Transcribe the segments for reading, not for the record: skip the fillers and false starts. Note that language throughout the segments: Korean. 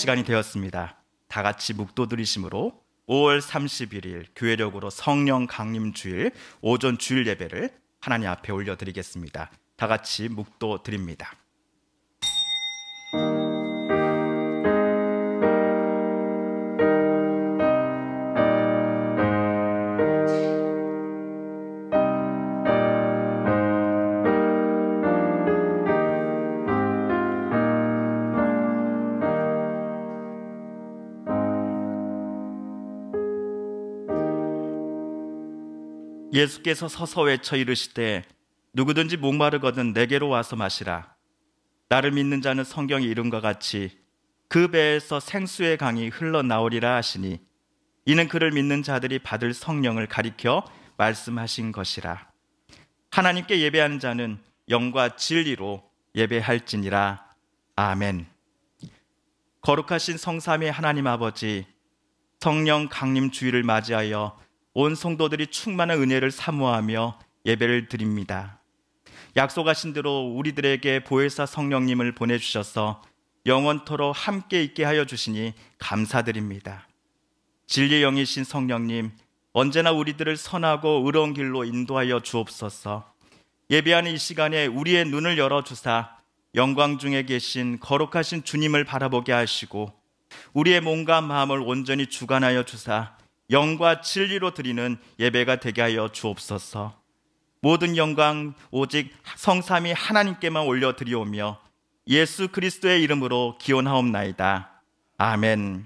시간이 되었습니다. 다 같이 묵도드리심으로 5월 31일 교회력으로 성령 강림 주일 오전 주일 예배를 하나님 앞에 올려드리겠습니다. 다 같이 묵도드립니다. 예수께서 서서 외쳐 이르시되 누구든지 목마르거든 내게로 와서 마시라. 나를 믿는 자는 성경의 이름과 같이 그 배에서 생수의 강이 흘러나오리라 하시니 이는 그를 믿는 자들이 받을 성령을 가리켜 말씀하신 것이라. 하나님께 예배하는 자는 영과 진리로 예배할지니라. 아멘. 거룩하신 성삼위 하나님 아버지, 성령 강림 주일을 맞이하여 온 성도들이 충만한 은혜를 사모하며 예배를 드립니다. 약속하신 대로 우리들에게 보혜사 성령님을 보내주셔서 영원토록 함께 있게 하여 주시니 감사드립니다. 진리의 영이신 성령님, 언제나 우리들을 선하고 의로운 길로 인도하여 주옵소서. 예배하는 이 시간에 우리의 눈을 열어주사 영광 중에 계신 거룩하신 주님을 바라보게 하시고 우리의 몸과 마음을 온전히 주관하여 주사 영과 진리로 드리는 예배가 되게 하여 주옵소서. 모든 영광 오직 성삼위 하나님께만 올려드리오며 예수 그리스도의 이름으로 기원하옵나이다. 아멘.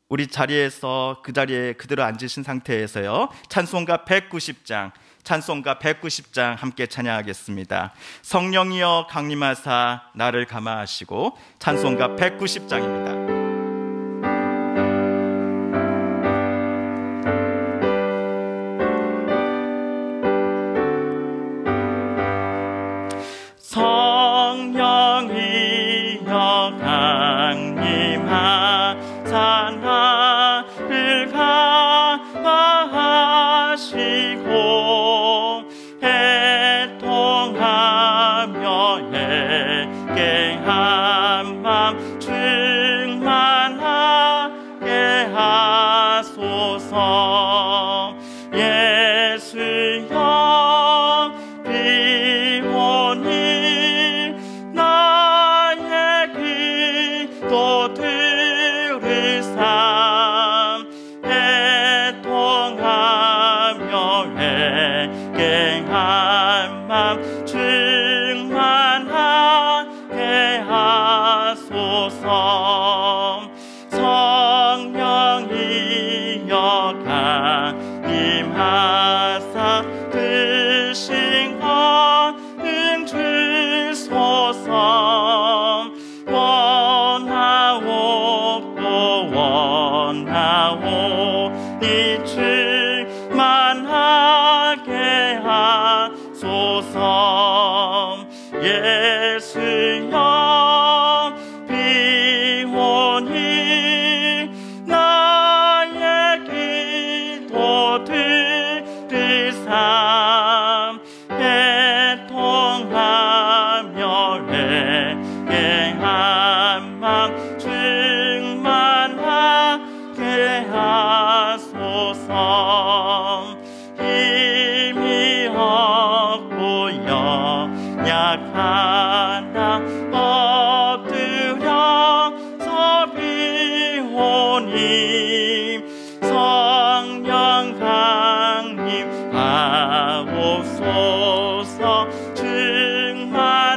우리 자리에서 그 자리에 그대로 앉으신 상태에서요, 찬송가 190장 함께 찬양하겠습니다. 성령이여 강림하사 나를 감화하시고, 찬송가 190장입니다. 성령이여 강림하사 나를 감화하시고 애통하며 애갱한 맘 충만하게 하소서. 예수여 비오니 나의 기도 들으사 애통하며 애갱한 맘 충만하게 하소서. 성령이여 강림하사 드신 권능 주소서. 원하오니 충만하게 하소서. 예수여 비오니 나의 기도 들으사 애통하며 애갱한 맘 충만하게 하소서. 힘이 없고 연약하나 엎드려서 비오니 성령 강림하옵소서. 충만하게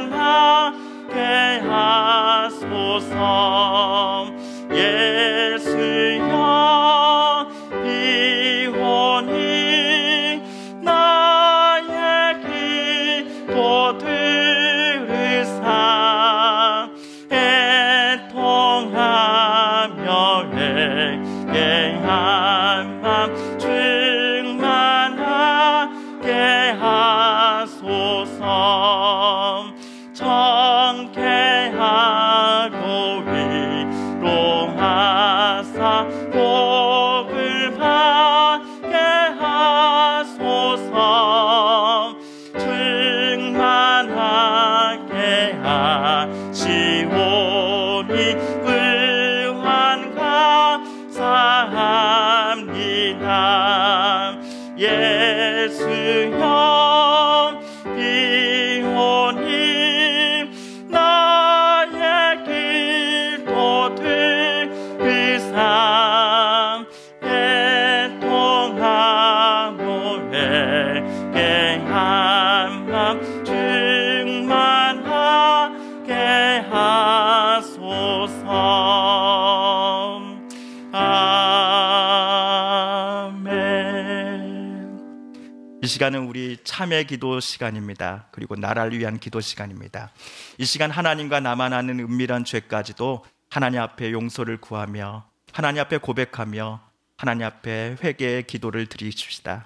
하소서. 예수여 비오니 예수여 비오니 나의 기도들 의상 애통하며 회개한 맘 충만하게 하소서. 아멘. 이 시간은 우리 참회 기도 시간입니다. 그리고 나라를 위한 기도 시간입니다. 이 시간 하나님과 나만 아는 은밀한 죄까지도 하나님 앞에 용서를 구하며 하나님 앞에 고백하며 하나님 앞에 회개의 기도를 드리십시다.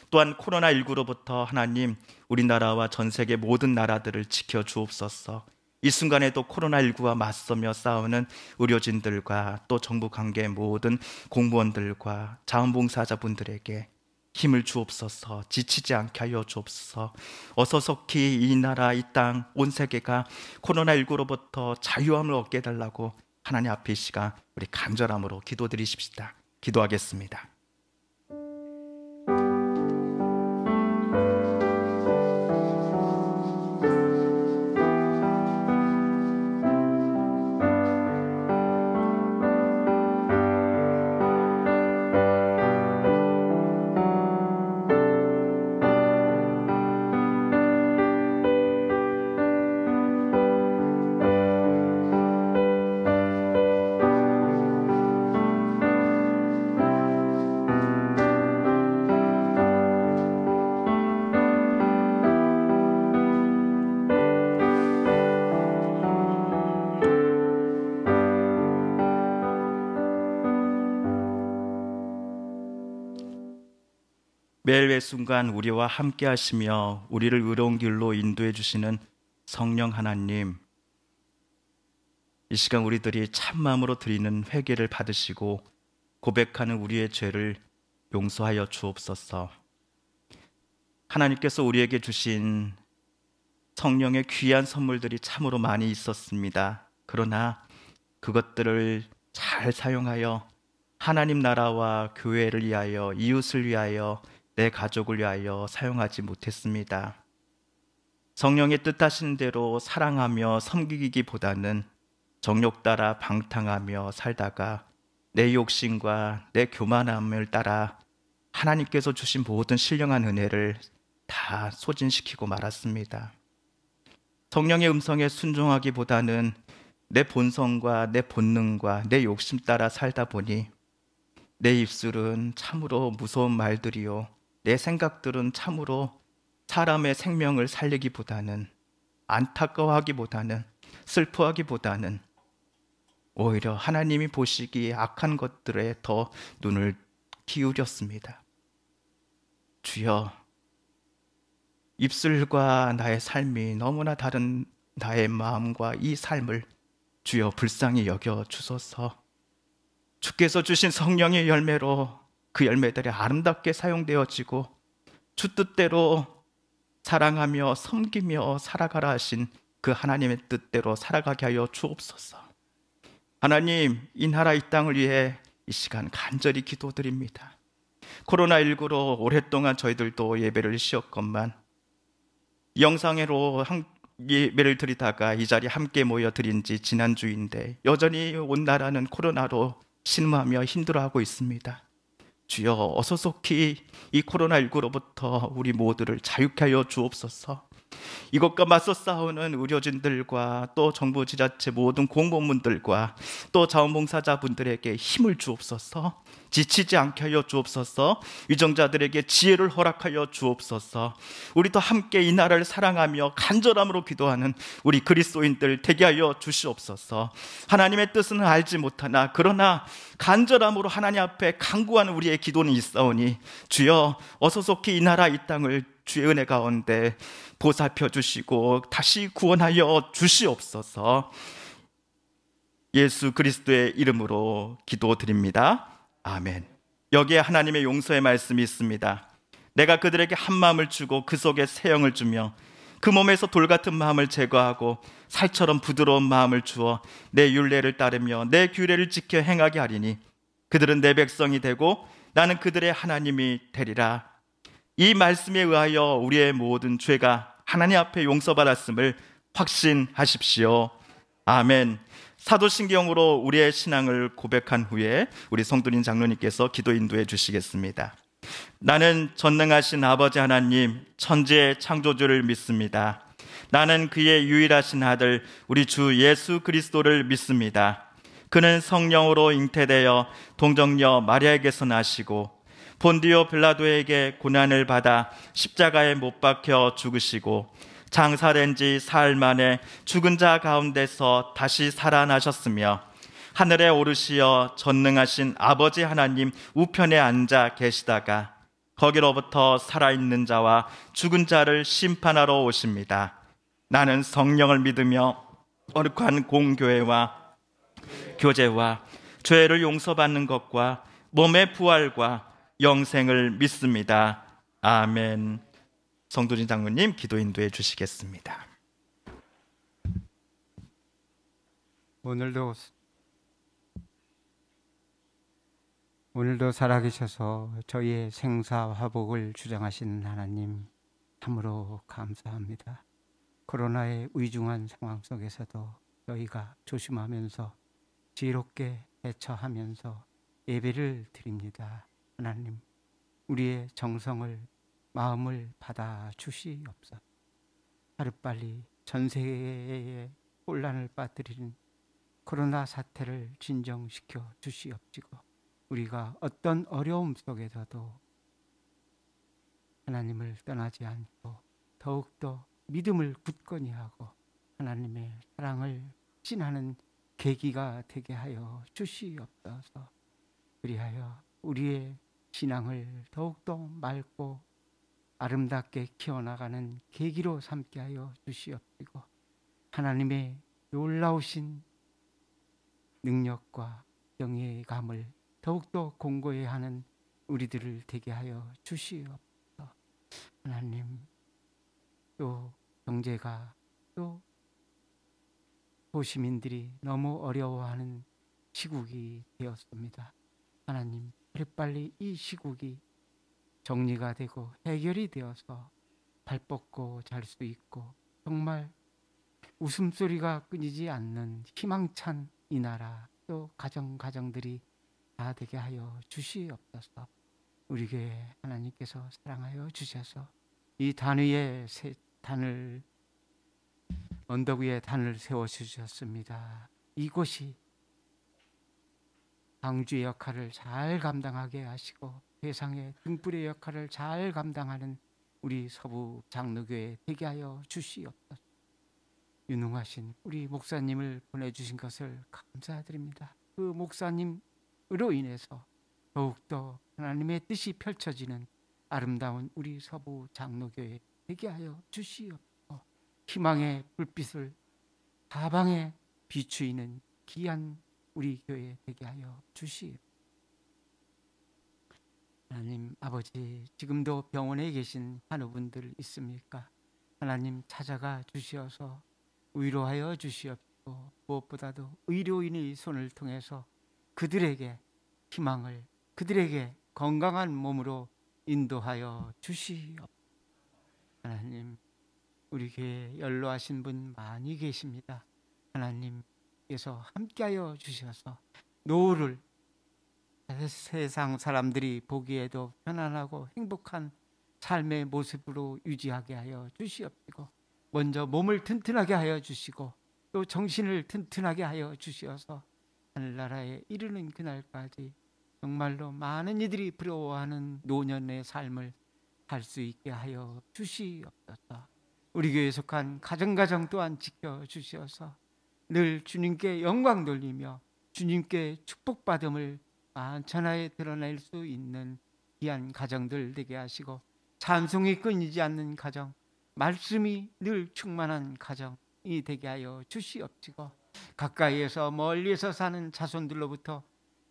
또한 코로나19로부터 하나님 우리나라와 전 세계 모든 나라들을 지켜주옵소서. 이 순간에도 코로나19와 맞서며 싸우는 의료진들과 또 정부 관계 모든 공무원들과 자원봉사자분들에게 힘을 주옵소서. 지치지 않게 하여 주옵소서. 어서 속히 이 나라, 이 땅, 온 세계가 코로나19로부터 자유함을 얻게 해달라고 하나님 앞에 이 시간 우리 간절함으로 기도드리십시다. 기도하겠습니다. 매일의 순간 우리와 함께 하시며 우리를 의로운 길로 인도해 주시는 성령 하나님, 이 시간 우리들이 참마음으로 드리는 회개를 받으시고 고백하는 우리의 죄를 용서하여 주옵소서. 하나님께서 우리에게 주신 성령의 귀한 선물들이 참으로 많이 있었습니다. 그러나 그것들을 잘 사용하여 하나님 나라와 교회를 위하여, 이웃을 위하여, 내 가족을 위하여 사용하지 못했습니다. 성령의 뜻하신 대로 사랑하며 섬기기보다는 정욕 따라 방탕하며 살다가 내 욕심과 내 교만함을 따라 하나님께서 주신 모든 신령한 은혜를 다 소진시키고 말았습니다. 성령의 음성에 순종하기보다는 내 본성과 내 본능과 내 욕심 따라 살다 보니 내 입술은 참으로 무서운 말들이요, 내 생각들은 참으로 사람의 생명을 살리기보다는, 안타까워하기보다는, 슬퍼하기보다는 오히려 하나님이 보시기에 악한 것들에 더 눈을 기울였습니다. 주여, 입술과 나의 삶이 너무나 다른 나의 마음과 이 삶을 주여 불쌍히 여겨 주소서. 주께서 주신 성령의 열매로 그 열매들이 아름답게 사용되어지고 주 뜻대로 사랑하며 섬기며 살아가라 하신 그 하나님의 뜻대로 살아가게 하여 주옵소서. 하나님, 이 나라 이 땅을 위해 이 시간 간절히 기도드립니다. 코로나19로 오랫동안 저희들도 예배를 쉬었건만 영상으로 예배를 드리다가 이 자리에 함께 모여 드린 지 지난주인데 여전히 온 나라는 코로나로 신음하며 힘들어하고 있습니다. 주여, 어서 속히 이 코로나19로부터 우리 모두를 자유케 하여 주옵소서. 이것과 맞서 싸우는 의료진들과 또 정부 지자체 모든 공무원분들과 또 자원봉사자분들에게 힘을 주옵소서. 지치지 않게 하여 주옵소서. 위정자들에게 지혜를 허락하여 주옵소서. 우리도 함께 이 나라를 사랑하며 간절함으로 기도하는 우리 그리스도인들 되게 하여 주시옵소서. 하나님의 뜻은 알지 못하나 그러나 간절함으로 하나님 앞에 간구하는 우리의 기도는 있사오니 주여, 어서 속히 이 나라 이 땅을 주의 은혜 가운데 보살펴 주시고 다시 구원하여 주시옵소서. 예수 그리스도의 이름으로 기도드립니다. 아멘. 여기에 하나님의 용서의 말씀이 있습니다. 내가 그들에게 한 마음을 주고 그 속에 새 영을 주며 그 몸에서 돌 같은 마음을 제거하고 살처럼 부드러운 마음을 주어 내 율례를 따르며 내 규례를 지켜 행하게 하리니 그들은 내 백성이 되고 나는 그들의 하나님이 되리라. 이 말씀에 의하여 우리의 모든 죄가 하나님 앞에 용서받았음을 확신하십시오. 아멘. 사도신경으로 우리의 신앙을 고백한 후에 우리 성도린 장로님께서 기도 인도해 주시겠습니다. 나는 전능하신 아버지 하나님, 천지의 창조주를 믿습니다. 나는 그의 유일하신 아들 우리 주 예수 그리스도를 믿습니다. 그는 성령으로 잉태되어 동정녀 마리아에게서 나시고 본디오 빌라도에게 고난을 받아 십자가에 못 박혀 죽으시고 장사된 지 사흘 만에 죽은 자 가운데서 다시 살아나셨으며 하늘에 오르시어 전능하신 아버지 하나님 우편에 앉아 계시다가 거기로부터 살아있는 자와 죽은 자를 심판하러 오십니다. 나는 성령을 믿으며 거룩한 공교회와 교제와 죄를 용서받는 것과 몸의 부활과 영생을 믿습니다. 아멘. 성도진 장로님 기도 인도해 주시겠습니다. 오늘도 살아계셔서 저희의 생사화복을 주장하시는 하나님, 참으로 감사합니다. 코로나의 위중한 상황 속에서도 저희가 조심하면서 지혜롭게 대처하면서 예배를 드립니다. 하나님, 우리의 정성을, 마음을 받아 주시옵소서. 하루빨리 전 세계에 혼란을 빠뜨리는 코로나 사태를 진정시켜 주시옵시고, 우리가 어떤 어려움 속에서도 하나님을 떠나지 않고 더욱더 믿음을 굳건히 하고 하나님의 사랑을 확신하는 계기가 되게 하여 주시옵소서. 그리하여 우리의 신앙을 더욱더 맑고 아름답게 키워나가는 계기로 삼게 하여 주시옵시고, 하나님의 놀라우신 능력과 경외감을 더욱더 공고히 하는 우리들을 되게 하여 주시옵소서. 하나님, 또 경제가, 또 도시민들이 너무 어려워하는 시국이 되었습니다. 하나님, 빨리 이 시국이 정리가 되고 해결이 되어서 발 뻗고 잘 수 있고 정말 웃음소리가 끊이지 않는 희망찬 이 나라, 또 가정들이 다 되게 하여 주시옵소서. 우리 교회 하나님께서 사랑하여 주셔서 이 단 위에 단을, 언덕 위에 단을 세워주셨습니다. 이곳이 방주의 역할을 잘 감당하게 하시고 세상의 등불의 역할을 잘 감당하는 우리 서부 장로교회 되게 하여 주시옵소서. 유능하신 우리 목사님을 보내주신 것을 감사드립니다. 그 목사님으로 인해서 더욱더 하나님의 뜻이 펼쳐지는 아름다운 우리 서부 장로교회 되게 하여 주시옵소서. 희망의 불빛을 사방에 비추이는 귀한 우리 교회 되게 하여 주시옵소서. 하나님 아버지, 지금도 병원에 계신 환우분들 있습니까? 하나님 찾아가 주시어서 위로하여 주시옵고, 무엇보다도 의료인의 손을 통해서 그들에게 희망을, 그들에게 건강한 몸으로 인도하여 주시옵소서. 하나님, 우리 교회에 연로하신 분 많이 계십니다. 하나님께서 함께하여 주셔서 노후를 세상 사람들이 보기에도 편안하고 행복한 삶의 모습으로 유지하게 하여 주시옵시고, 먼저 몸을 튼튼하게 하여 주시고 또 정신을 튼튼하게 하여 주시어서 하늘나라에 이르는 그날까지 정말로 많은 이들이 부러워하는 노년의 삶을 살 수 있게 하여 주시옵소서. 우리 교회에 속한 가정 또한 지켜주시어서 늘 주님께 영광 돌리며 주님께 축복받음을 만천하에 드러낼 수 있는 귀한 가정들 되게 하시고, 찬송이 끊이지 않는 가정, 말씀이 늘 충만한 가정이 되게 하여 주시옵시고, 가까이에서 멀리에서 사는 자손들로부터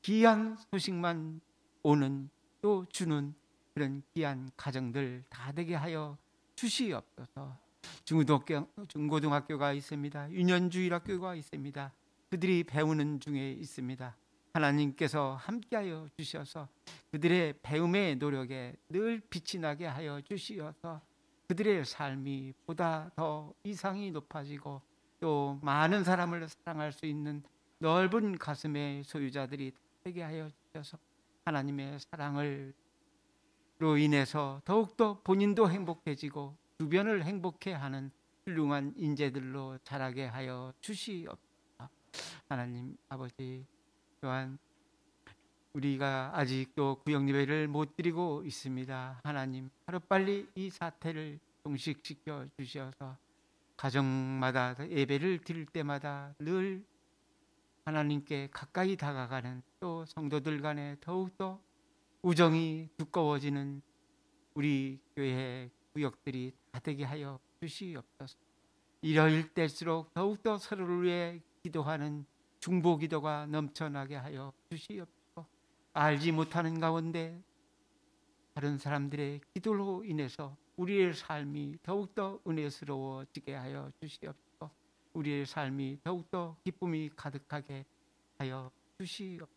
귀한 소식만 오는, 또 주는 그런 귀한 가정들 다 되게 하여 주시옵소서. 중고등학교가 있습니다. 유년주일학교가 있습니다. 그들이 배우는 중에 있습니다. 하나님께서 함께하여 주셔서 그들의 배움의 노력에 늘 빛이 나게 하여 주시어서 그들의 삶이 보다 더 이상이 높아지고 또 많은 사람을 사랑할 수 있는 넓은 가슴의 소유자들이 되게 하여 주셔서 하나님의 사랑을 로 인해서 더욱더 본인도 행복해지고 주변을 행복해 하는 훌륭한 인재들로 자라게 하여 주시옵소서. 하나님 아버지, 또한 우리가 아직도 구역 예배를 못 드리고 있습니다. 하나님, 하루빨리 이 사태를 종식시켜 주셔서 가정마다 예배를 드릴 때마다 늘 하나님께 가까이 다가가는, 또 성도들 간에 더욱더 우정이 두꺼워지는 우리 교회 구역들이 다 되게 하여 주시옵소서. 이러일 때일수록 더욱더 서로를 위해 기도하는 중보 기도가 넘쳐나게 하여 주시옵소서. 알지 못하는 가운데 다른 사람들의 기도로 인해서 우리의 삶이 더욱더 은혜스러워지게 하여 주시옵소서. 우리의 삶이 더욱더 기쁨이 가득하게 하여 주시옵소서.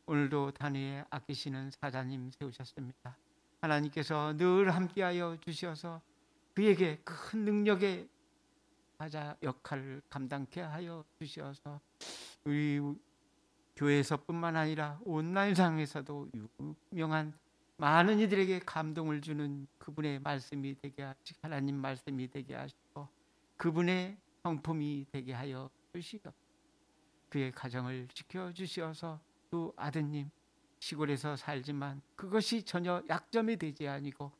오늘도 단위에 아끼시는 사자님 세우셨습니다. 하나님께서 늘 함께하여 주셔서 그에게 큰 능력의 사자 역할을 감당케 하여 주셔서 우리 교회에서뿐만 아니라 온라인상에서도 유명한 많은 이들에게 감동을 주는 그분의 말씀이 되게 하시고, 하나님 말씀이 되게 하시고 그분의 성품이 되게 하여 주시옵소서. 그의 가정을 지켜주시어서 두 아드님, 시골에서 살지만 그것이 전혀 약점이 되지 아니고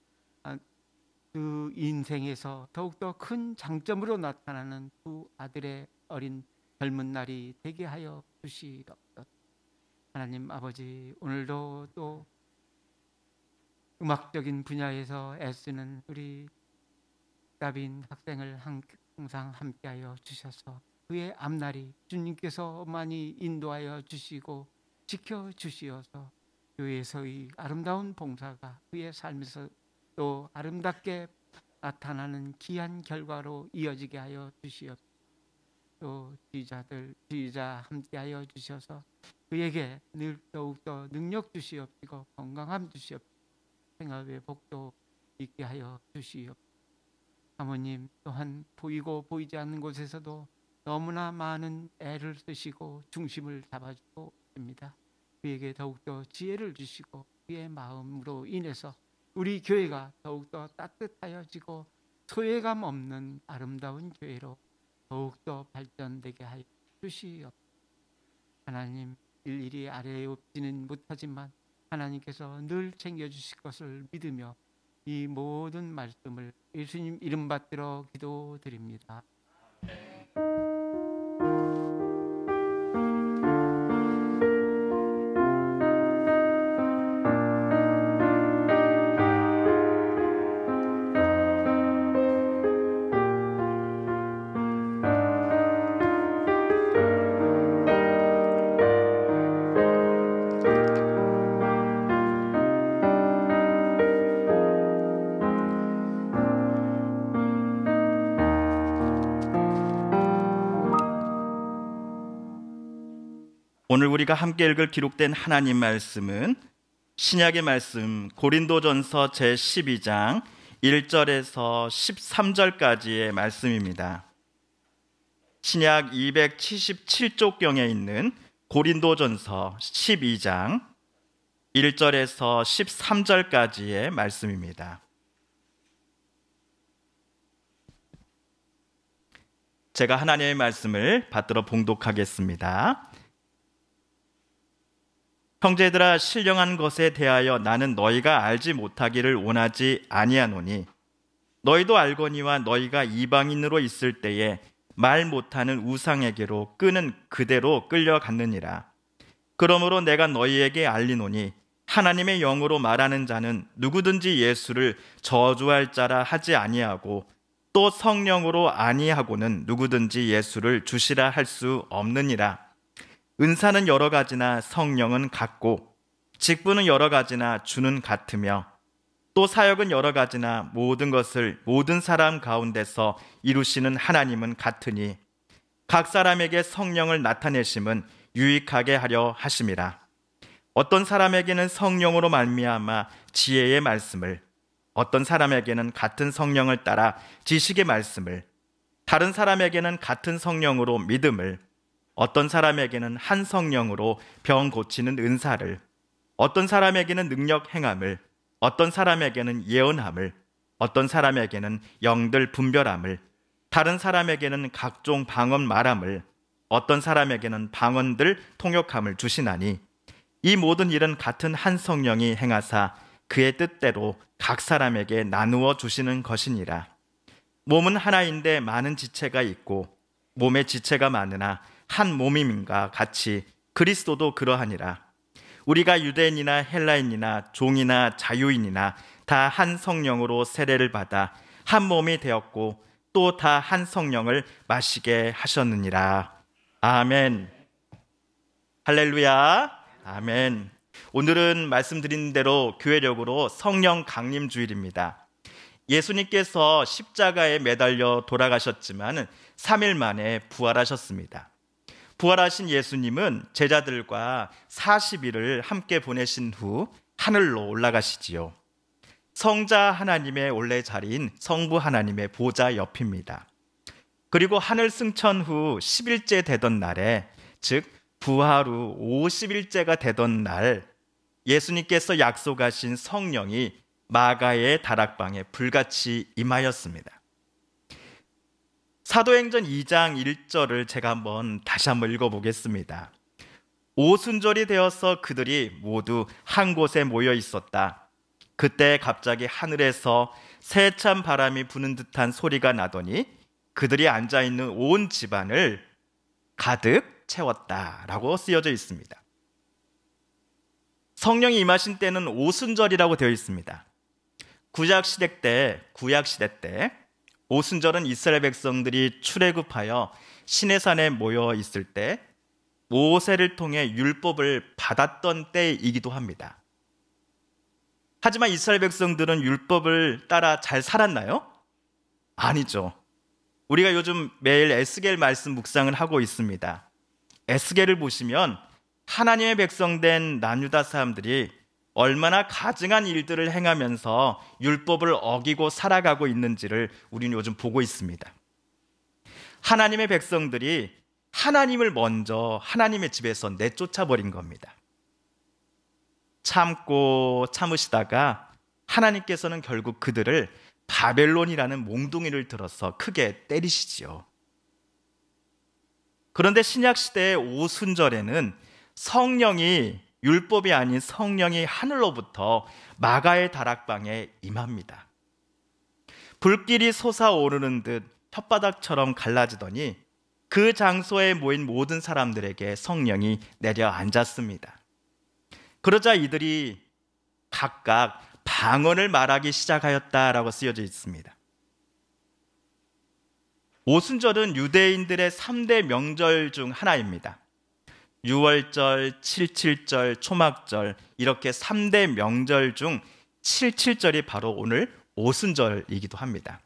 그 인생에서 더욱더 큰 장점으로 나타나는 두 아들의 어린 젊은 날이 되게 하여 주시옵소서. 하나님 아버지, 오늘도 또 음악적인 분야에서 애쓰는 우리 다빈 학생을 항상 함께하여 주셔서 그의 앞날이 주님께서 많이 인도하여 주시고 지켜주시어서 교회에서의 아름다운 봉사가 그의 삶에서 또 아름답게 나타나는 귀한 결과로 이어지게 하여 주시옵소서. 또 지휘자 함께하여 주셔서 그에게 늘 더욱더 능력 주시옵시고 건강함 주시옵시고 생활의 복도 있게 하여 주시옵소서. 사모님 또한 보이고 보이지 않는 곳에서도 너무나 많은 애를 쓰시고 중심을 잡아주고 있습니다. 그에게 더욱더 지혜를 주시고 그의 마음으로 인해서 우리 교회가 더욱더 따뜻하여지고 소외감 없는 아름다운 교회로 더욱더 발전되게 하여 주시옵소서. 하나님, 일일이 아래에 없지는 못하지만 하나님께서 늘 챙겨주실 것을 믿으며 이 모든 말씀을 예수님 이름 받들어 기도드립니다. 오늘 우리가 함께 읽을 기록된 하나님 말씀은 신약의 말씀 고린도전서 제12장 1절에서 13절까지의 말씀입니다. 신약 277쪽경에 있는 고린도전서 12장 1절에서 13절까지의 말씀입니다. 제가 하나님의 말씀을 받들어 봉독하겠습니다. 형제들아, 신령한 것에 대하여 나는 너희가 알지 못하기를 원하지 아니하노니 너희도 알거니와 너희가 이방인으로 있을 때에 말 못하는 우상에게로 끄는 그대로 끌려갔느니라. 그러므로 내가 너희에게 알리노니 하나님의 영으로 말하는 자는 누구든지 예수를 저주할 자라 하지 아니하고 또 성령으로 아니하고는 누구든지 예수를 주시라 할 수 없느니라. 은사는 여러 가지나 성령은 같고 직분은 여러 가지나 주는 같으며 또 사역은 여러 가지나 모든 것을 모든 사람 가운데서 이루시는 하나님은 같으니 각 사람에게 성령을 나타내심은 유익하게 하려 하심이라. 어떤 사람에게는 성령으로 말미암아 지혜의 말씀을, 어떤 사람에게는 같은 성령을 따라 지식의 말씀을, 다른 사람에게는 같은 성령으로 믿음을, 어떤 사람에게는 한 성령으로 병 고치는 은사를, 어떤 사람에게는 능력 행함을, 어떤 사람에게는 예언함을, 어떤 사람에게는 영들 분별함을, 다른 사람에게는 각종 방언 말함을, 어떤 사람에게는 방언들 통역함을 주시나니 이 모든 일은 같은 한 성령이 행하사 그의 뜻대로 각 사람에게 나누어 주시는 것이니라. 몸은 하나인데 많은 지체가 있고 몸의 지체가 많으나 한 몸임과 같이 그리스도도 그러하니라. 우리가 유대인이나 헬라인이나 종이나 자유인이나 다 한 성령으로 세례를 받아 한 몸이 되었고 또 다 한 성령을 마시게 하셨느니라. 아멘. 할렐루야. 아멘. 오늘은 말씀드린 대로 교회력으로 성령 강림 주일입니다. 예수님께서 십자가에 매달려 돌아가셨지만 3일 만에 부활하셨습니다. 부활하신 예수님은 제자들과 40일을 함께 보내신 후 하늘로 올라가시지요. 성자 하나님의 원래 자리인 성부 하나님의 보좌 옆입니다. 그리고 하늘 승천 후 10일째 되던 날에, 즉 부활 후 50일째가 되던 날, 예수님께서 약속하신 성령이 마가의 다락방에 불같이 임하였습니다. 사도행전 2장 1절을 제가 다시 한번 읽어보겠습니다. 오순절이 되어서 그들이 모두 한 곳에 모여 있었다. 그때 갑자기 하늘에서 세찬 바람이 부는 듯한 소리가 나더니 그들이 앉아있는 온 집안을 가득 채웠다라고 쓰여져 있습니다. 성령이 임하신 때는 오순절이라고 되어 있습니다. 구약시대 때 오순절은 이스라엘 백성들이 출애굽하여 시내산에 모여 있을 때 모세를 통해 율법을 받았던 때이기도 합니다. 하지만 이스라엘 백성들은 율법을 따라 잘 살았나요? 아니죠. 우리가 요즘 매일 에스겔 말씀 묵상을 하고 있습니다. 에스겔을 보시면 하나님의 백성된 남유다 사람들이 얼마나 가증한 일들을 행하면서 율법을 어기고 살아가고 있는지를 우리는 요즘 보고 있습니다. 하나님의 백성들이 하나님을 먼저 하나님의 집에서 내쫓아버린 겁니다. 참고 참으시다가 하나님께서는 결국 그들을 바벨론이라는 몽둥이를 들어서 크게 때리시지요. 그런데 신약시대의 오순절에는 성령이, 율법이 아닌 성령이 하늘로부터 마가의 다락방에 임합니다. 불길이 솟아오르는 듯 혓바닥처럼 갈라지더니 그 장소에 모인 모든 사람들에게 성령이 내려 앉았습니다. 그러자 이들이 각각 방언을 말하기 시작하였다라고 쓰여져 있습니다. 오순절은 유대인들의 3대 명절 중 하나입니다. 유월절, 칠칠절, 초막절, 이렇게 3대 명절 중 칠칠절이 바로 오늘 오순절이기도 합니다.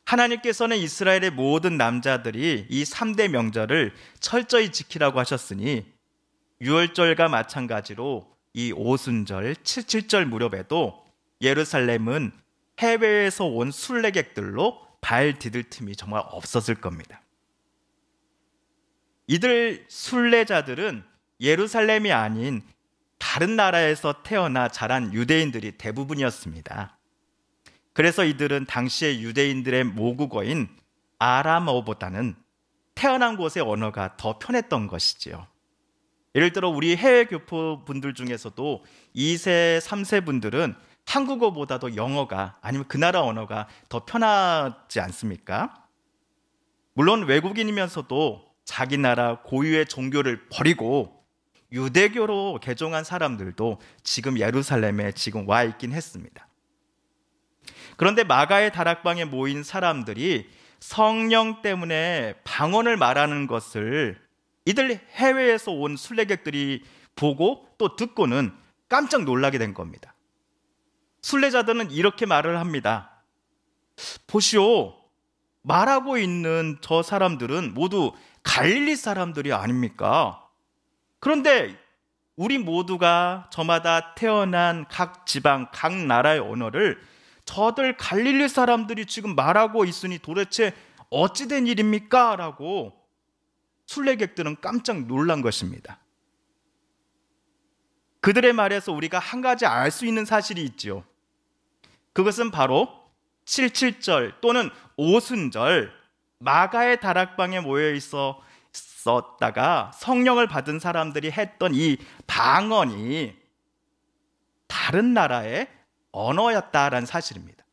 하나님께서는 이스라엘의 모든 남자들이 이 3대 명절을 철저히 지키라고 하셨으니 유월절과 마찬가지로 이 오순절, 칠칠절 무렵에도 예루살렘은 해외에서 온 순례객들로 발 디딜 틈이 정말 없었을 겁니다. 이들 순례자들은 예루살렘이 아닌 다른 나라에서 태어나 자란 유대인들이 대부분이었습니다. 그래서 이들은 당시의 유대인들의 모국어인 아람어보다는 태어난 곳의 언어가 더 편했던 것이지요. 예를 들어 우리 해외 교포 분들 중에서도 2세, 3세 분들은 한국어보다도 영어가, 아니면 그 나라 언어가 더 편하지 않습니까? 물론 외국인이면서도 자기 나라 고유의 종교를 버리고 유대교로 개종한 사람들도 지금 예루살렘에 지금 와 있긴 했습니다. 그런데 마가의 다락방에 모인 사람들이 성령 때문에 방언을 말하는 것을 이들 해외에서 온 순례객들이 보고 또 듣고는 깜짝 놀라게 된 겁니다. 순례자들은 이렇게 말을 합니다. 보시오, 말하고 있는 저 사람들은 모두 갈릴리 사람들이 아닙니까? 그런데 우리 모두가 저마다 태어난 각 지방, 각 나라의 언어를 저들 갈릴리 사람들이 지금 말하고 있으니 도대체 어찌된 일입니까? 라고 순례객들은 깜짝 놀란 것입니다. 그들의 말에서 우리가 한 가지 알 수 있는 사실이 있지요. 그것은 바로 77절 또는 오순절 마가의 다락방에 모여 있었다가 성령을 받은 사람들이 했던 이 방언이 다른 나라의 언어였다라는 사실입니다.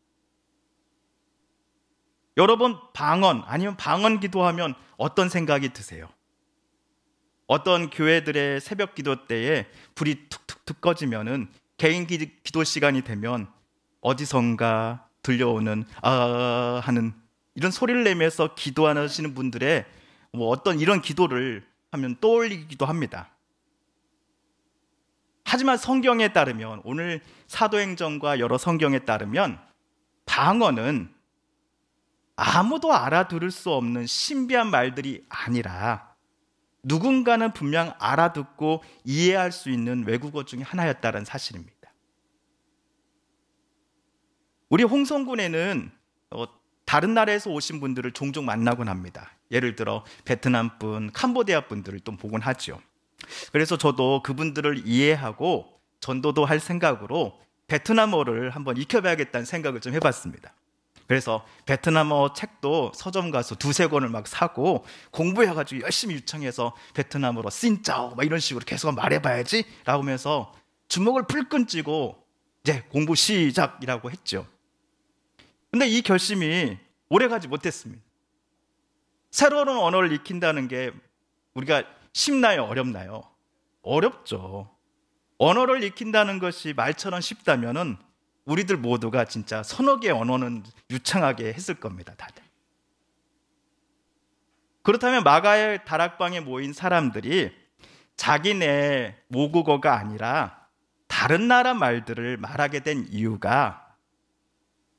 여러분, 방언 아니면 방언 기도하면 어떤 생각이 드세요? 어떤 교회들의 새벽 기도 때에 불이 툭툭툭 꺼지면은 개인 기도 시간이 되면 어디선가 들려오는 하는 이런 소리를 내면서 기도하시는 분들의 어떤 이런 기도를 하면 떠올리기도 합니다. 하지만 성경에 따르면, 오늘 사도행전과 여러 성경에 따르면 방언은 아무도 알아들을 수 없는 신비한 말들이 아니라 누군가는 분명 알아듣고 이해할 수 있는 외국어 중에 하나였다는 사실입니다. 우리 홍성군에는 다른 나라에서 오신 분들을 종종 만나곤 합니다. 예를 들어 베트남 분, 캄보디아 분들을 또 보곤 하죠. 그래서 저도 그분들을 이해하고 전도도 할 생각으로 베트남어를 한번 익혀봐야겠다는 생각을 좀 해봤습니다. 그래서 베트남어 책도 서점 가서 두세 권을 막 사고 공부해가지고 열심히 유창해서 베트남어로 씬짜오 막 이런 식으로 계속 말해봐야지 라고 하면서 주먹을 불끈 쥐고 이제 공부 시작이라고 했죠. 근데 이 결심이 오래가지 못했습니다. 새로운 언어를 익힌다는 게 우리가 쉽나요? 어렵나요? 어렵죠. 언어를 익힌다는 것이 말처럼 쉽다면은 우리들 모두가 진짜 서너 개의 언어는 유창하게 했을 겁니다, 다들. 그렇다면 마가의 다락방에 모인 사람들이 자기네 모국어가 아니라 다른 나라 말들을 말하게 된 이유가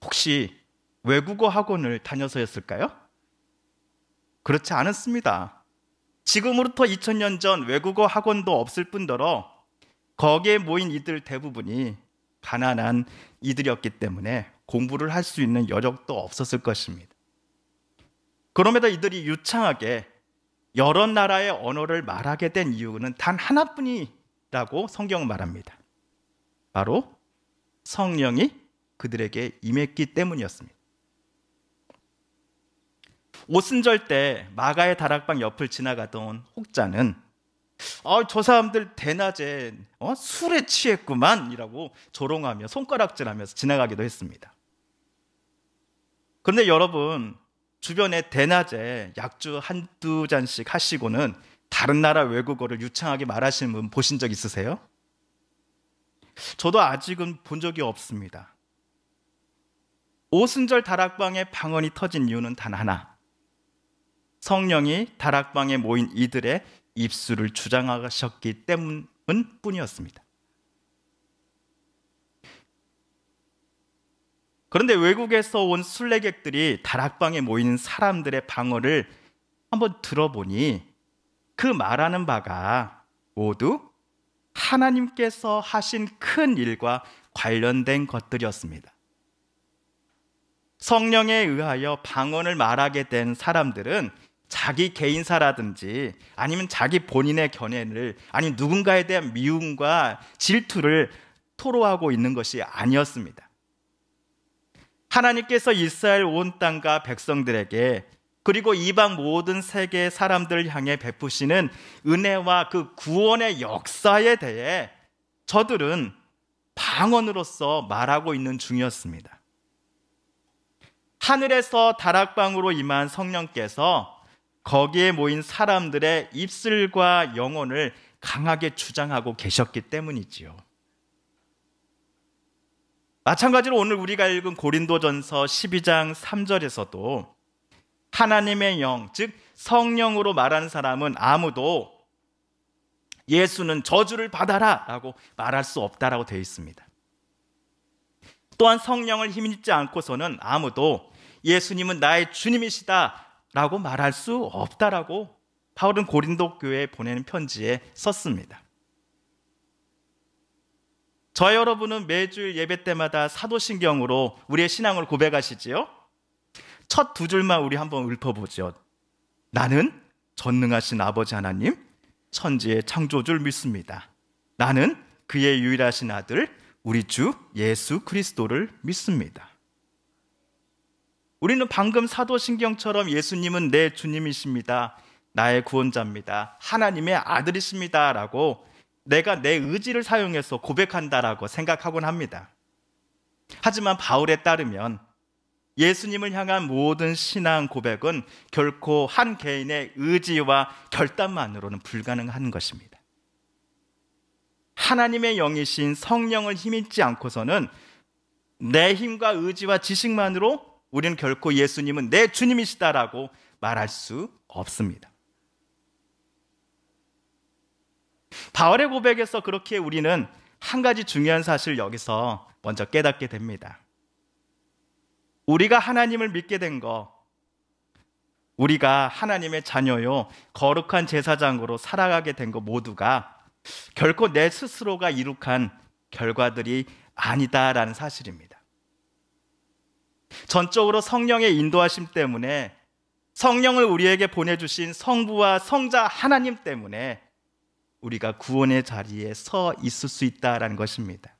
혹시 외국어 학원을 다녀서였을까요? 그렇지 않았습니다. 지금으로부터 2000년 전 외국어 학원도 없을 뿐더러 거기에 모인 이들 대부분이 가난한 이들이었기 때문에 공부를 할 수 있는 여력도 없었을 것입니다. 그럼에도 이들이 유창하게 여러 나라의 언어를 말하게 된 이유는 단 하나뿐이라고 성경은 말합니다. 바로 성령이 그들에게 임했기 때문이었습니다. 오순절 때 마가의 다락방 옆을 지나가던 혹자는 저 사람들 대낮에 술에 취했구만 이라고 조롱하며 손가락질하면서 지나가기도 했습니다. 그런데 여러분, 주변에 대낮에 약주 한두 잔씩 하시고는 다른 나라 외국어를 유창하게 말하시는 분 보신 적 있으세요? 저도 아직은 본 적이 없습니다. 오순절 다락방에 방언이 터진 이유는 단 하나, 성령이 다락방에 모인 이들의 입술을 주장하셨기 때문뿐이었습니다. 그런데 외국에서 온 순례객들이 다락방에 모이는 사람들의 방언을 한번 들어보니 그 말하는 바가 모두 하나님께서 하신 큰 일과 관련된 것들이었습니다. 성령에 의하여 방언을 말하게 된 사람들은 자기 개인사라든지 아니면 자기 본인의 견해를, 아니면 누군가에 대한 미움과 질투를 토로하고 있는 것이 아니었습니다. 하나님께서 이스라엘 온 땅과 백성들에게, 그리고 이방 모든 세계 사람들을 향해 베푸시는 은혜와 그 구원의 역사에 대해 저들은 방언으로서 말하고 있는 중이었습니다. 하늘에서 다락방으로 임한 성령께서 거기에 모인 사람들의 입술과 영혼을 강하게 주장하고 계셨기 때문이지요. 마찬가지로 오늘 우리가 읽은 고린도전서 12장 3절에서도 하나님의 영, 즉 성령으로 말하는 사람은 아무도 예수는 저주를 받아라 라고 말할 수 없다라고 되어 있습니다. 또한 성령을 힘입지 않고서는 아무도 예수님은 나의 주님이시다 라고 말할 수 없다라고 바울은 고린도 교회에 보내는 편지에 썼습니다. 저 여러분은 매주일 예배 때마다 사도신경으로 우리의 신앙을 고백하시지요? 첫 두 줄만 우리 한번 읊어보죠. 나는 전능하신 아버지 하나님, 천지의 창조주를 믿습니다. 나는 그의 유일하신 아들, 우리 주 예수 그리스도를 믿습니다. 우리는 방금 사도신경처럼 예수님은 내 주님이십니다. 나의 구원자입니다. 하나님의 아들이십니다. 라고 내가 내 의지를 사용해서 고백한다라고 생각하곤 합니다. 하지만 바울에 따르면 예수님을 향한 모든 신앙 고백은 결코 한 개인의 의지와 결단만으로는 불가능한 것입니다. 하나님의 영이신 성령을 힘입지 않고서는 내 힘과 의지와 지식만으로 우리는 결코 예수님은 내 주님이시다라고 말할 수 없습니다. 바울의 고백에서 그렇게 우리는 한 가지 중요한 사실을 여기서 먼저 깨닫게 됩니다. 우리가 하나님을 믿게 된 것, 우리가 하나님의 자녀요 거룩한 제사장으로 살아가게 된 것 모두가 결코 내 스스로가 이룩한 결과들이 아니다라는 사실입니다. 전적으로 성령의 인도하심 때문에, 성령을 우리에게 보내주신 성부와 성자 하나님 때문에 우리가 구원의 자리에 서 있을 수 있다라는 것입니다.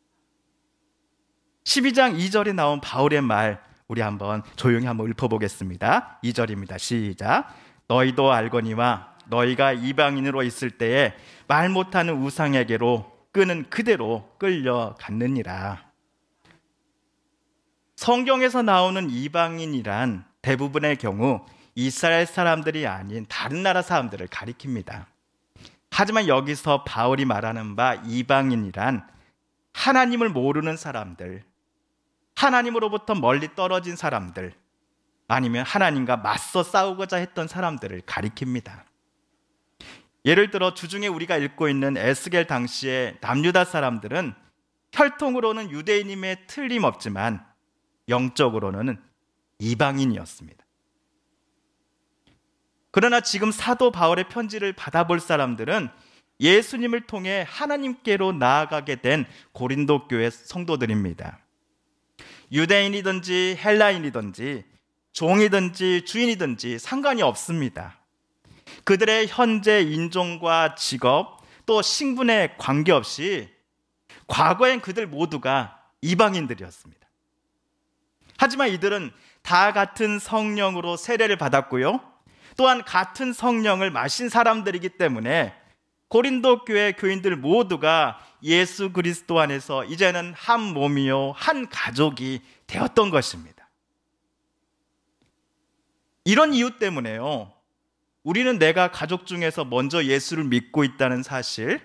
12장 2절에 나온 바울의 말, 우리 한번 조용히 한번 읊어보겠습니다. 2절입니다. 시작. 너희도 알거니와 너희가 이방인으로 있을 때에 말 못하는 우상에게로 끄는 그대로 끌려갔느니라. 성경에서 나오는 이방인이란 대부분의 경우 이스라엘 사람들이 아닌 다른 나라 사람들을 가리킵니다. 하지만 여기서 바울이 말하는 바 이방인이란 하나님을 모르는 사람들, 하나님으로부터 멀리 떨어진 사람들, 아니면 하나님과 맞서 싸우고자 했던 사람들을 가리킵니다. 예를 들어 주중에 우리가 읽고 있는 에스겔 당시의 남유다 사람들은 혈통으로는 유대인임에 틀림없지만 영적으로는 이방인이었습니다. 그러나 지금 사도 바울의 편지를 받아볼 사람들은 예수님을 통해 하나님께로 나아가게 된 고린도 교회 성도들입니다. 유대인이든지 헬라인이든지 종이든지 주인이든지 상관이 없습니다. 그들의 현재 인종과 직업 또 신분에 관계없이 과거엔 그들 모두가 이방인들이었습니다. 하지만 이들은 다 같은 성령으로 세례를 받았고요, 또한 같은 성령을 마신 사람들이기 때문에 고린도 교회 교인들 모두가 예수 그리스도 안에서 이제는 한 몸이요 한 가족이 되었던 것입니다. 이런 이유 때문에요, 우리는 내가 가족 중에서 먼저 예수를 믿고 있다는 사실,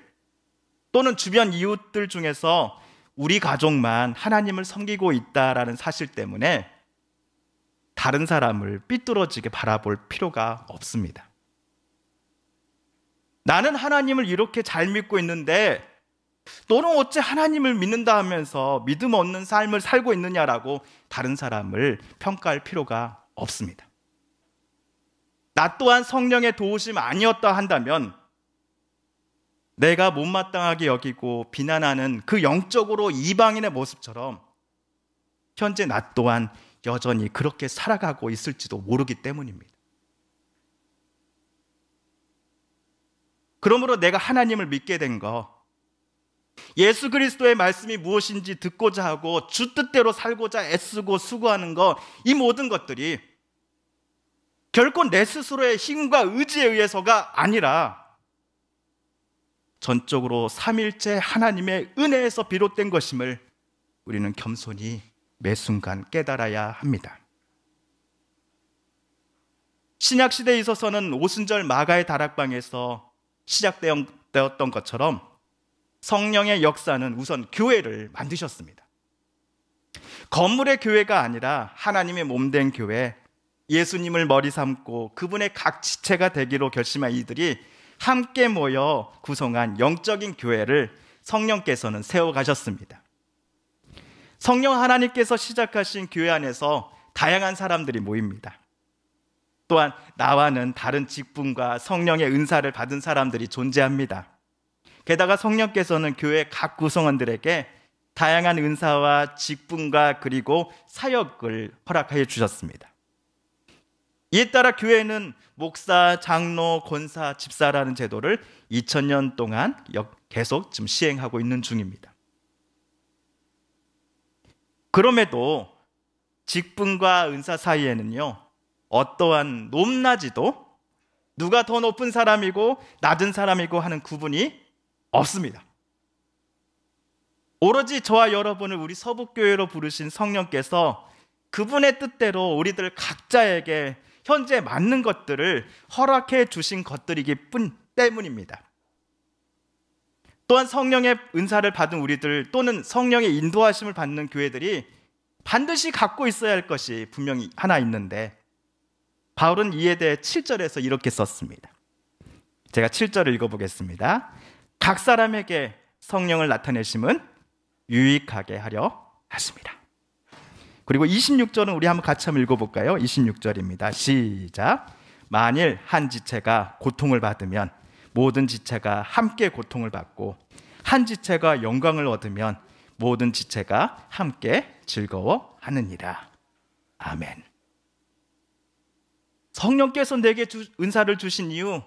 또는 주변 이웃들 중에서 우리 가족만 하나님을 섬기고 있다라는 사실 때문에 다른 사람을 삐뚤어지게 바라볼 필요가 없습니다. 나는 하나님을 이렇게 잘 믿고 있는데 너는 어째 하나님을 믿는다 하면서 믿음 없는 삶을 살고 있느냐라고 다른 사람을 평가할 필요가 없습니다. 나 또한 성령의 도우심 아니었다 한다면 내가 못마땅하게 여기고 비난하는 그 영적으로 이방인의 모습처럼 현재 나 또한 여전히 그렇게 살아가고 있을지도 모르기 때문입니다. 그러므로 내가 하나님을 믿게 된 거, 예수 그리스도의 말씀이 무엇인지 듣고자 하고 주 뜻대로 살고자 애쓰고 수고하는 거, 이 모든 것들이 결코 내 스스로의 힘과 의지에 의해서가 아니라 전적으로 삼일째 하나님의 은혜에서 비롯된 것임을 우리는 겸손히 매 순간 깨달아야 합니다. 신약시대에 있어서는 오순절 마가의 다락방에서 시작되었던 것처럼 성령의 역사는 우선 교회를 만드셨습니다. 건물의 교회가 아니라 하나님의 몸된 교회, 예수님을 머리 삼고 그분의 각 지체가 되기로 결심한 이들이 함께 모여 구성한 영적인 교회를 성령께서는 세워가셨습니다. 성령 하나님께서 시작하신 교회 안에서 다양한 사람들이 모입니다. 또한 나와는 다른 직분과 성령의 은사를 받은 사람들이 존재합니다. 게다가 성령께서는 교회 각 구성원들에게 다양한 은사와 직분과 그리고 사역을 허락하여 주셨습니다. 이에 따라 교회는 목사, 장로, 권사, 집사라는 제도를 2000년 동안 계속 지금 시행하고 있는 중입니다. 그럼에도 직분과 은사 사이에는요, 어떠한 높낮이도 누가 더 높은 사람이고 낮은 사람이고 하는 구분이 없습니다. 오로지 저와 여러분을 우리 서북교회로 부르신 성령께서 그분의 뜻대로 우리들 각자에게 현재 맞는 것들을 허락해 주신 것들이기 때문입니다. 또한 성령의 은사를 받은 우리들 또는 성령의 인도하심을 받는 교회들이 반드시 갖고 있어야 할 것이 분명히 하나 있는데, 바울은 이에 대해 7절에서 이렇게 썼습니다. 제가 7절을 읽어보겠습니다. 각 사람에게 성령을 나타내심은 유익하게 하려 하십니다. 그리고 26절은 우리 한번 같이 한번 읽어볼까요? 26절입니다. 시작. 만일 한 지체가 고통을 받으면 모든 지체가 함께 고통을 받고, 한 지체가 영광을 얻으면 모든 지체가 함께 즐거워하느니라. 아멘. 성령께서 내게 은사를 주신 이유,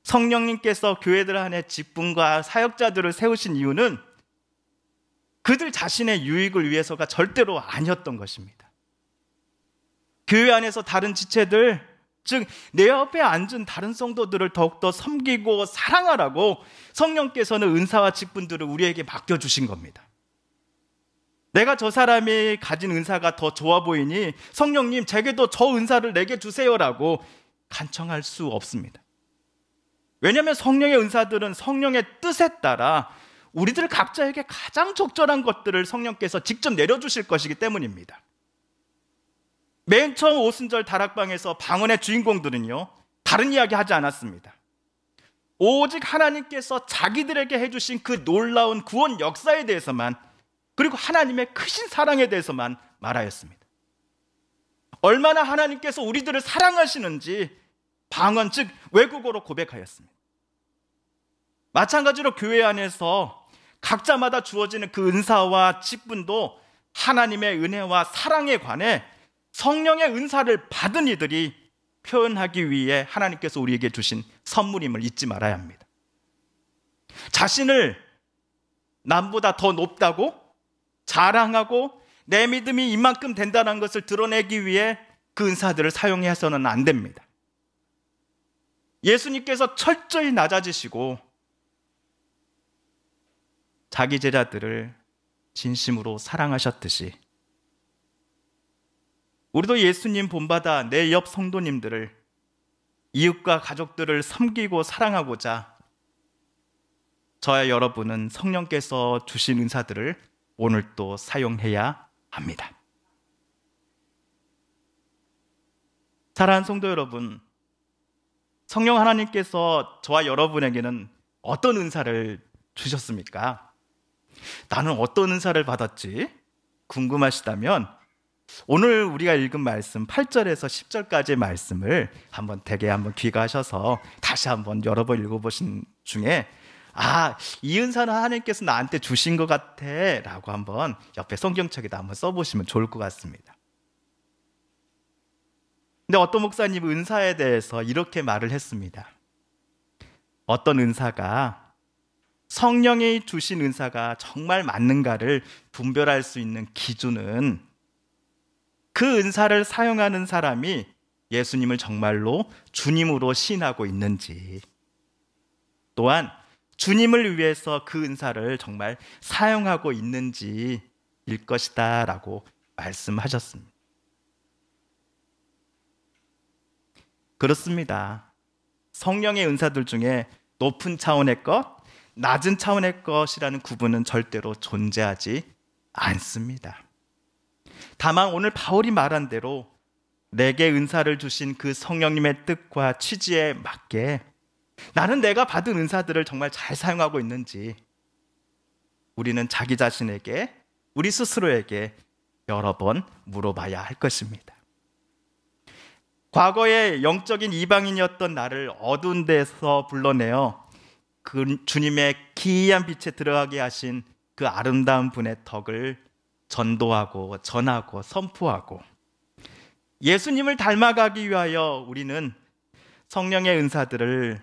성령님께서 교회들 안에 직분과 사역자들을 세우신 이유는 그들 자신의 유익을 위해서가 절대로 아니었던 것입니다. 교회 안에서 다른 지체들, 즉 내 옆에 앉은 다른 성도들을 더욱더 섬기고 사랑하라고 성령께서는 은사와 직분들을 우리에게 맡겨주신 겁니다. 내가 저 사람이 가진 은사가 더 좋아 보이니 성령님 제게도 저 은사를 내게 주세요라고 간청할 수 없습니다. 왜냐하면 성령의 은사들은 성령의 뜻에 따라 우리들 각자에게 가장 적절한 것들을 성령께서 직접 내려주실 것이기 때문입니다. 맨 처음 오순절 다락방에서 방언의 주인공들은요, 다른 이야기 하지 않았습니다. 오직 하나님께서 자기들에게 해주신 그 놀라운 구원 역사에 대해서만, 그리고 하나님의 크신 사랑에 대해서만 말하였습니다. 얼마나 하나님께서 우리들을 사랑하시는지 방언, 즉 외국어로 고백하였습니다. 마찬가지로 교회 안에서 각자마다 주어지는 그 은사와 직분도 하나님의 은혜와 사랑에 관해 성령의 은사를 받은 이들이 표현하기 위해 하나님께서 우리에게 주신 선물임을 잊지 말아야 합니다. 자신을 남보다 더 높다고 자랑하고 내 믿음이 이만큼 된다는 것을 드러내기 위해 그 은사들을 사용해서는 안 됩니다. 예수님께서 철저히 낮아지시고 자기 제자들을 진심으로 사랑하셨듯이 우리도 예수님 본받아 내 옆 성도님들을, 이웃과 가족들을 섬기고 사랑하고자 저와 여러분은 성령께서 주신 은사들을 오늘 또 사용해야 합니다. 사랑하는 성도 여러분, 성령 하나님께서 저와 여러분에게는 어떤 은사를 주셨습니까? 나는 어떤 은사를 받았지? 궁금하시다면 오늘 우리가 읽은 말씀 8절에서 10절까지의 말씀을 한번 대개 한번 귀가하셔서 다시 한번 여러 번 읽어보신 중에 이 은사는 하나님께서 나한테 주신 것 같아 라고 한번 옆에 성경책에다 한번 써보시면 좋을 것 같습니다. 근데 어떤 목사님 은사에 대해서 이렇게 말을 했습니다. 어떤 은사가, 성령이 주신 은사가 정말 맞는가를 분별할 수 있는 기준은 그 은사를 사용하는 사람이 예수님을 정말로 주님으로 시인하고 있는지, 또한 주님을 위해서 그 은사를 정말 사용하고 있는지일 것이다 라고 말씀하셨습니다. 그렇습니다. 성령의 은사들 중에 높은 차원의 것, 낮은 차원의 것이라는 구분은 절대로 존재하지 않습니다. 다만 오늘 바울이 말한 대로 내게 은사를 주신 그 성령님의 뜻과 취지에 맞게 나는 내가 받은 은사들을 정말 잘 사용하고 있는지 우리는 자기 자신에게, 우리 스스로에게 여러 번 물어봐야 할 것입니다. 과거에 영적인 이방인이었던 나를 어두운 데서 불러내어 그 주님의 기이한 빛에 들어가게 하신 그 아름다운 분의 덕을 전도하고 전하고 선포하고, 예수님을 닮아가기 위하여 우리는 성령의 은사들을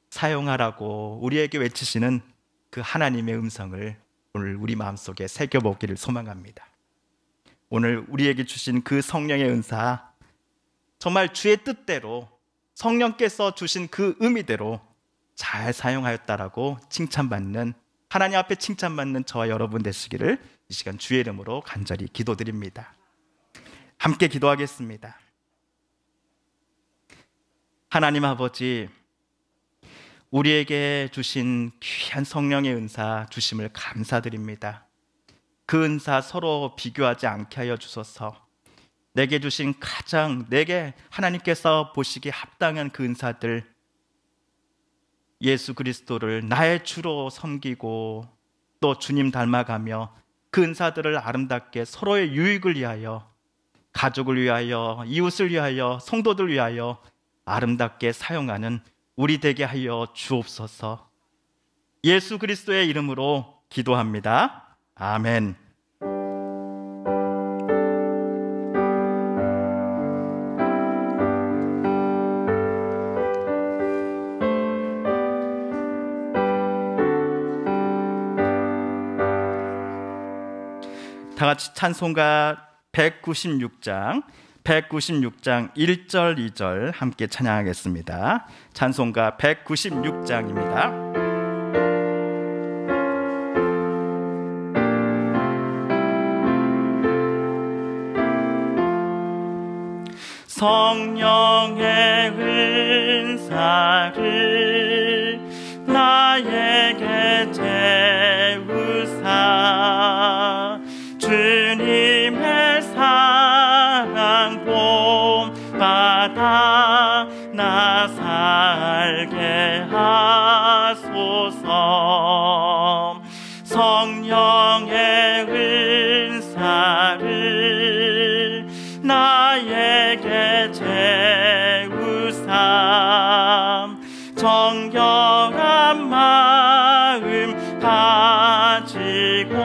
사용하라고 우리에게 외치시는 그 하나님의 음성을 오늘 우리 마음속에 새겨보기를 소망합니다. 오늘 우리에게 주신 그 성령의 은사, 정말 주의 뜻대로 성령께서 주신 그 의미대로 잘 사용하였다라고 칭찬받는, 하나님 앞에 칭찬받는 저와 여러분 되시기를 이 시간 주의 이름으로 간절히 기도드립니다. 함께 기도하겠습니다. 하나님 아버지, 우리에게 주신 귀한 성령의 은사 주심을 감사드립니다. 그 은사 서로 비교하지 않게 하여 주소서. 내게 주신 내게 하나님께서 보시기에 합당한 그 은사들, 예수 그리스도를 나의 주로 섬기고 또 주님 닮아가며 그 은사들을 아름답게 서로의 유익을 위하여, 가족을 위하여, 이웃을 위하여, 성도들 위하여 아름답게 사용하는 우리 되게 하여 주옵소서. 예수 그리스도의 이름으로 기도합니다. 아멘. 다 같이 찬송가 196장 1절 2절 함께 찬양하겠습니다. 찬송가 196장입니다. 성령의 은사를 나에게 채우사 주님의 사랑 본받아 나 살게 하소서. 성령의 은사를 나에게 채우사 정결한 마음 가지고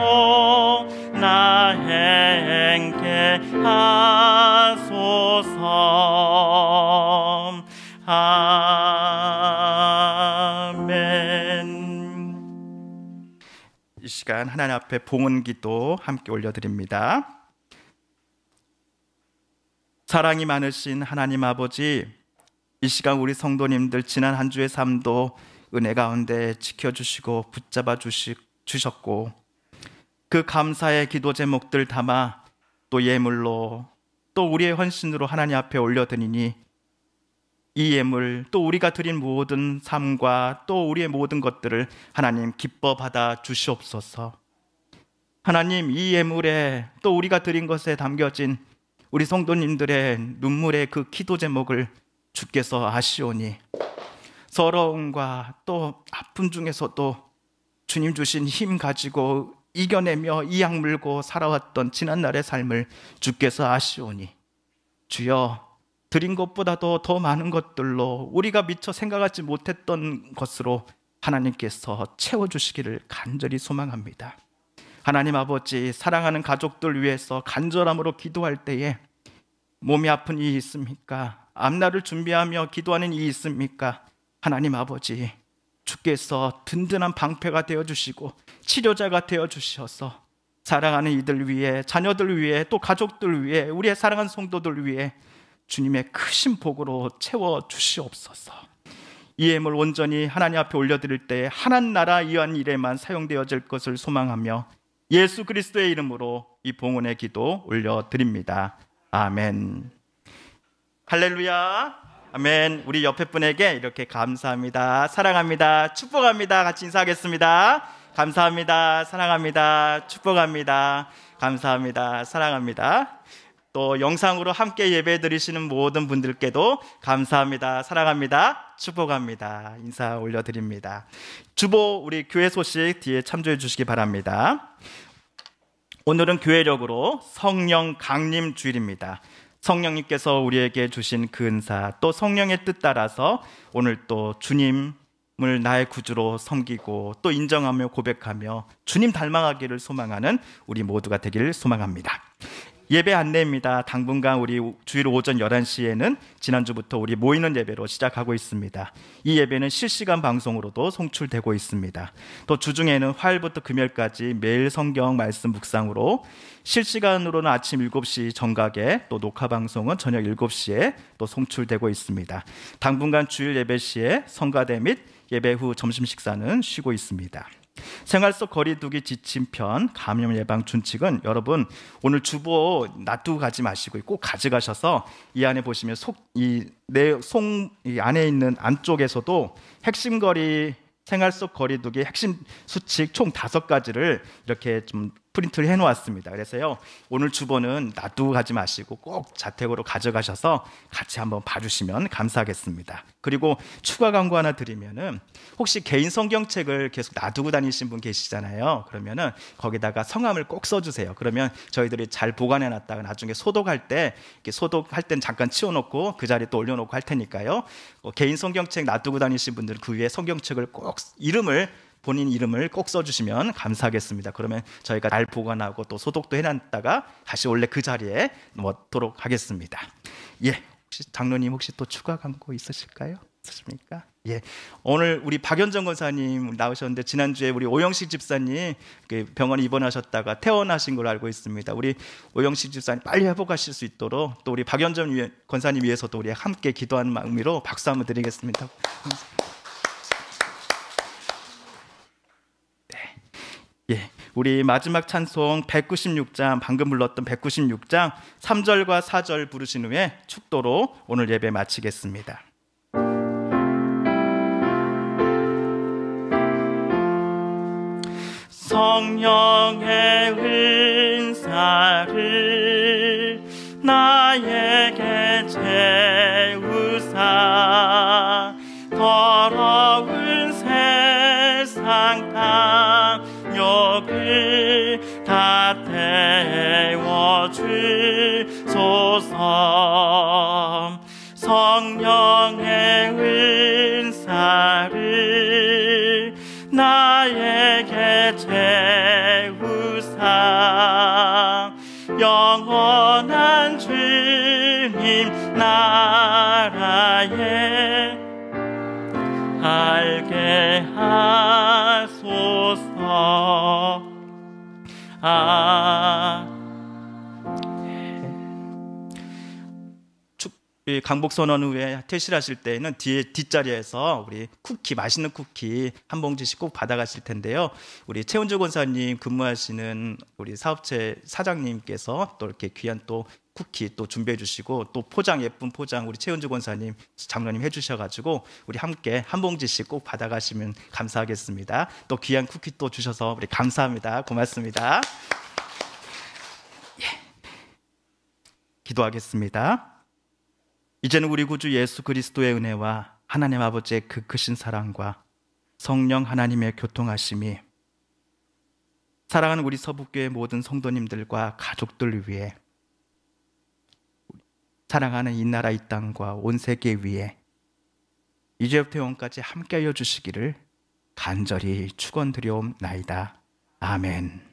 나 행케 하소서. 아멘. 이 시간 하나님 앞에 봉헌 기도 함께 올려드립니다. 사랑이 많으신 하나님 아버지, 이 시간 우리 성도님들 지난 한 주의 삶도 은혜 가운데 지켜주시고 붙잡아 주셨고, 그 감사의 기도 제목들 담아 또 예물로 또 우리의 헌신으로 하나님 앞에 올려드리니 이 예물 또 우리가 드린 모든 삶과 또 우리의 모든 것들을 하나님 기뻐 받아 주시옵소서. 하나님, 이 예물에 또 우리가 드린 것에 담겨진 우리 성도님들의 눈물의 그 기도 제목을 주께서 아시오니 서러움과 또 아픔 중에서도 주님 주신 힘 가지고 이겨내며 이악 물고 살아왔던 지난날의 삶을 주께서 아시오니 주여, 드린 것보다도 더 많은 것들로 우리가 미처 생각하지 못했던 것으로 하나님께서 채워주시기를 간절히 소망합니다. 하나님 아버지, 사랑하는 가족들 위해서 간절함으로 기도할 때에 몸이 아픈 일이 있습니까? 앞날을 준비하며 기도하는 일이 있습니까? 하나님 아버지, 주께서 든든한 방패가 되어주시고 치료자가 되어주셔서 사랑하는 이들 위해, 자녀들 위해, 또 가족들 위해, 우리의 사랑하는 성도들 위해 주님의 크신 복으로 채워주시옵소서. 이 예물 온전히 하나님 앞에 올려드릴 때 하나님 나라 위한 일에만 사용되어질 것을 소망하며 예수 그리스도의 이름으로 이 봉헌의 기도 올려드립니다. 아멘. 할렐루야. 아멘. 우리 옆에 분에게 이렇게 감사합니다, 사랑합니다, 축복합니다 같이 인사하겠습니다. 감사합니다, 사랑합니다, 축복합니다, 감사합니다, 사랑합니다. 또 영상으로 함께 예배 드리시는 모든 분들께도 감사합니다, 사랑합니다, 축복합니다 인사 올려드립니다. 주보 우리 교회 소식 뒤에 참조해 주시기 바랍니다. 오늘은 교회력으로 성령 강림 주일입니다. 성령님께서 우리에게 주신 그 은사, 또 성령의 뜻 따라서 오늘 또 주님 주님을 나의 구주로 섬기고 또 인정하며 고백하며 주님 닮아가기를 소망하는 우리 모두가 되기를 소망합니다. 예배 안내입니다. 당분간 우리 주일 오전 11시에는 지난주부터 우리 모이는 예배로 시작하고 있습니다. 이 예배는 실시간 방송으로도 송출되고 있습니다. 또 주중에는 화요일부터 금요일까지 매일 성경 말씀 묵상으로 실시간으로는 아침 7시 정각에 또 녹화 방송은 저녁 7시에 또 송출되고 있습니다. 당분간 주일 예배 시에 성가대 및 예배 후 점심 식사는 쉬고 있습니다. 생활 속 거리두기 지침편 감염 예방 준칙은 여러분 오늘 주보 놔두고 가지 마시고 꼭 가져가셔서 이 안에 보시면 이 안에 있는 안쪽에서도 핵심 거리 생활 속 거리두기 핵심 수칙 총 5가지를 이렇게 좀 프린트를 해놓았습니다. 그래서요 오늘 주보는 놔두고 가지 마시고 꼭 자택으로 가져가셔서 같이 한번 봐주시면 감사하겠습니다. 그리고 추가 광고 하나 드리면은 혹시 개인 성경책을 계속 놔두고 다니신 분 계시잖아요. 그러면은 거기다가 성함을 꼭 써주세요. 그러면 저희들이 잘 보관해놨다가 나중에 소독할 때 소독할 땐 잠깐 치워놓고 그 자리에 또 올려놓고 할 테니까요. 개인 성경책 놔두고 다니신 분들은 그 위에 성경책을 꼭 본인 이름을 꼭 써주시면 감사하겠습니다. 그러면 저희가 잘 보관하고 또 소독도 해놨다가 다시 원래 그 자리에 놓도록 하겠습니다. 예, 혹시 장로님 혹시 또 추가 광고 있으실까요? 있으십니까? 예, 오늘 우리 박연정 권사님 나오셨는데 지난주에 우리 오영식 집사님 병원에 입원하셨다가 퇴원하신 걸로 알고 있습니다. 우리 오영식 집사님 빨리 회복하실 수 있도록 또 우리 박연정 권사님 위해서도 우리 함께 기도하는 의미로 박수 한번 드리겠습니다. 예, 우리 마지막 찬송 196장 방금 불렀던 196장 3절과 4절 부르신 후에 축도로 오늘 예배 마치겠습니다. 성령의 은사를 나에게 채우사 더러운 세상 탐욕을 다 태워주소서. 성령의 은사를 나에게 채우사 영원한 주님 나라에 알게 하소서. 강복선언 후에 퇴실하실 때는 뒷자리에서 우리 쿠키, 맛있는 쿠키 한 봉지씩 꼭 받아가실 텐데요. 우리 최은주 권사님 근무하시는 우리 사업체 사장님께서 또 이렇게 귀한 또 쿠키 또 준비해 주시고 또 예쁜 포장 우리 최은주 권사님 장로님 해주셔가지고 우리 함께 한 봉지씩 꼭 받아가시면 감사하겠습니다. 또 귀한 쿠키 또 주셔서 우리 감사합니다. 고맙습니다. 예. 기도하겠습니다. 이제는 우리 구주 예수 그리스도의 은혜와 하나님 아버지의 그 크신 사랑과 성령 하나님의 교통하심이 사랑하는 우리 서북교회 모든 성도님들과 가족들 위해 사랑하는 이 나라 이 땅과 온 세계 위에 이제부터 영원까지 함께하여 주시기를 간절히 축원드리옵나이다. 아멘.